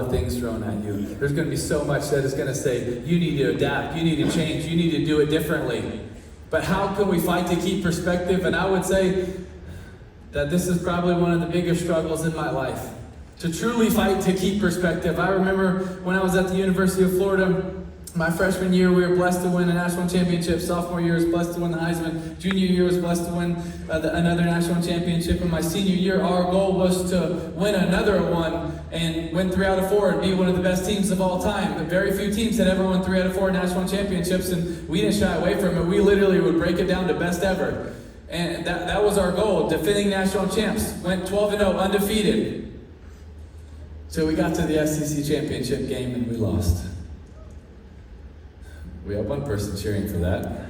of things thrown at you. There's going to be so much that is going to say, you need to adapt, you need to change, you need to do it differently. But how can we fight to keep perspective? And I would say that this is probably one of the biggest struggles in my life. To truly fight to keep perspective. I remember when I was at the University of Florida, my freshman year, we were blessed to win a national championship. Sophomore year was blessed to win the Heisman. Junior year was blessed to win another national championship. And my senior year, our goal was to win another one and win 3 out of 4 and be one of the best teams of all time. But very few teams had ever won 3 out of 4 national championships, and we didn't shy away from it. We literally would break it down to best ever. And that was our goal, defending national champs. Went 12-0, undefeated. So we got to the SEC championship game and we lost. We have one person cheering for that.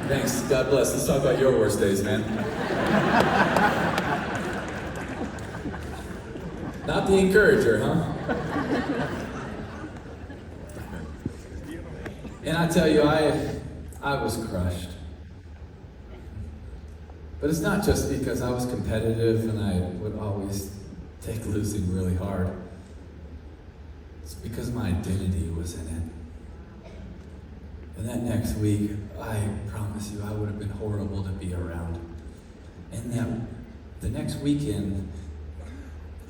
Thanks. God bless. Let's talk about your worst days, man. Not the encourager, huh? And I tell you, I was crushed. But it's not just because I was competitive and I would always take losing really hard. It's because my identity was in it. And that next week, I promise you, I would have been horrible to be around. And the next weekend,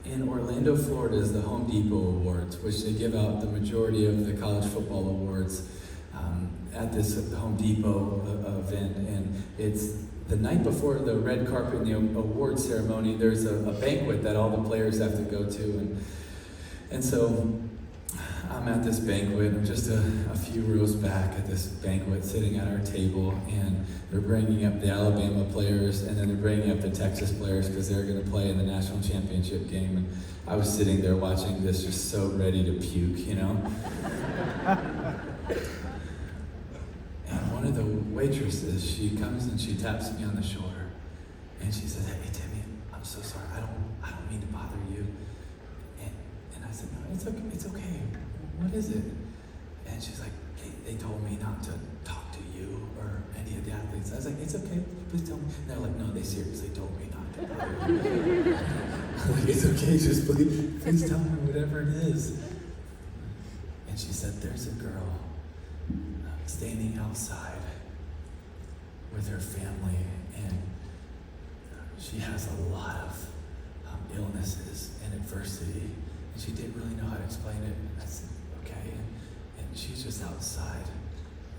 in Orlando, Florida, is the Home Depot Awards, which they give out the majority of the college football awards at this Home Depot event. And it's the night before the red carpet and the award ceremony. There's a banquet that all the players have to go to. And so I'm at this banquet. I'm just a few rows back at this banquet, sitting at our table, and they're bringing up the Alabama players, and then they're bringing up the Texas players because they're going to play in the national championship game. And I was sitting there watching this, just so ready to puke, you know. And one of the waitresses, she comes and she taps me on the shoulder, and she says, "Hey, Timmy, I'm so sorry. I don't mean to bother you." And I said, "No, it's okay. What is it?" And she's like, "Hey, they told me not to talk to you or any of the athletes." I was like, "It's okay, please tell me." And they're like, "No, they seriously told me not to bother you." I'm like, "It's okay, just please tell me whatever it is." And she said, "There's a girl standing outside with her family, and she has a lot of illnesses and adversity, and she didn't really know how to explain it." And I said, "Okay." And she's just outside,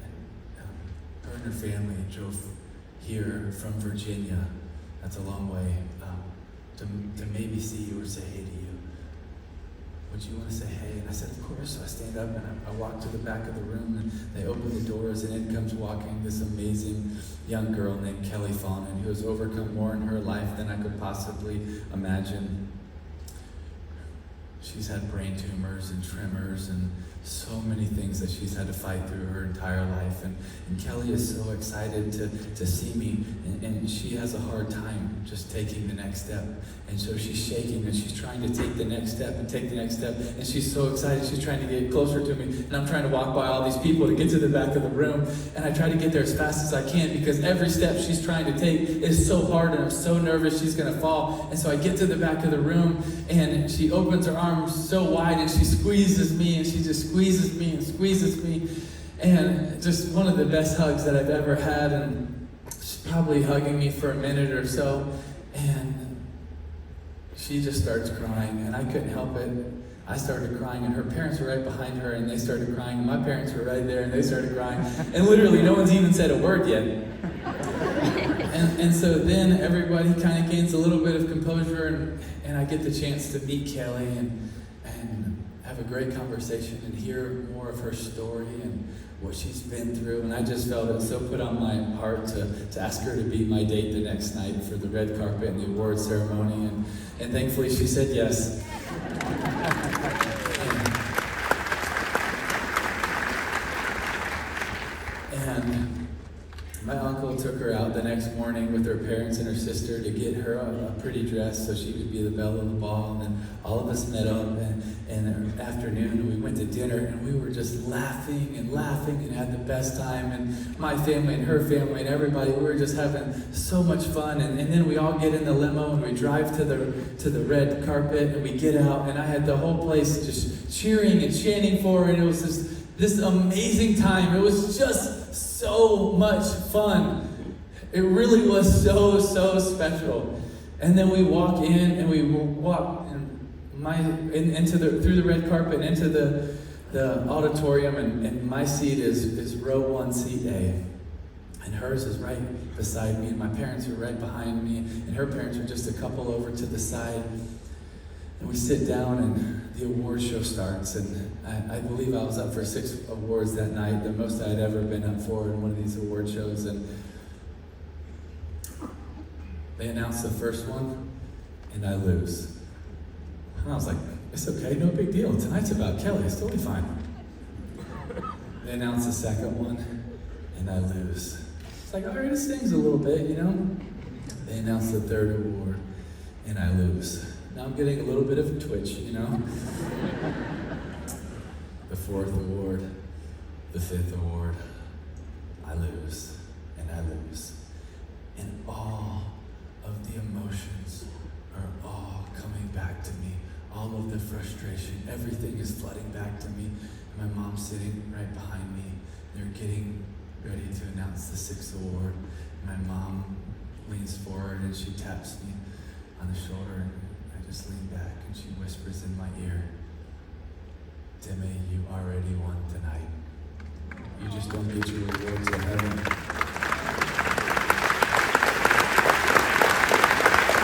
and her and her family drove here from Virginia. That's a long way, to maybe see you or say hey to you. Would you want to say hey? And I said, "Of course." So I stand up and I walk to the back of the room, and they open the doors, and in comes walking this amazing young girl named Kelly Fawnin, who has overcome more in her life than I could possibly imagine. She's had brain tumors and tremors and so many things that she's had to fight through her entire life. And Kelly is so excited to see me, and she has a hard time just taking the next step. And so she's shaking, and she's trying to take the next step and take the next step. And she's so excited, she's trying to get closer to me. And I'm trying to walk by all these people to get to the back of the room. And I try to get there as fast as I can, because every step she's trying to take is so hard, and I'm so nervous she's gonna fall. And so I get to the back of the room, and she opens her arms so wide, and she squeezes me, and she just squeezes me and squeezes me. And just one of the best hugs that I've ever had. And she's probably hugging me for a minute or so. And she just starts crying, and I couldn't help it. I started crying, and her parents were right behind her, and they started crying. My parents were right there, and they started crying. And literally, no one's even said a word yet. And so then everybody kind of gains a little bit of composure, and I get the chance to meet Kelly and have a great conversation and hear more of her story and what she's been through. And I just felt it so put on my heart to ask her to be my date the next night for the red carpet and the award ceremony. And thankfully she said yes. And my uncle took her out the next morning with her parents and her sister to get her a pretty dress so she could be the belle of the ball. And then all of us met up in the afternoon, and we went to dinner, and we were just laughing and had the best time. And my family and her family and everybody, we were just having so much fun. And then we all get in the limo and we drive to the red carpet, and we get out, and I had the whole place just cheering and chanting for her, and it was this amazing time. It was just so much fun. It really was so special. And then we walk in, and we walk through the red carpet into the auditorium, and my seat is row 1, seat A. And hers is right beside me, and my parents are right behind me, and her parents are just a couple over to the side. And we sit down, and the award show starts, and I believe I was up for 6 awards that night, the most I had ever been up for in one of these award shows. And they announced the first one, and I lose. And I was like, it's okay, no big deal. Tonight's about Kelly, it's totally fine. They announced the second one, and I lose. It's like, all right, it stings a little bit, you know? They announced the third award, and I lose. Now I'm getting a little bit of a twitch, you know? The fourth award, the fifth award, I lose, and I lose. And all of the emotions are all coming back to me. All of the frustration, everything is flooding back to me. And my mom's sitting right behind me. They're getting ready to announce the 6th award. My mom leans forward and she taps me on the shoulder, and I just lean back and she whispers in my ear, Timmy, you already won tonight. You just don't get your reward till heaven.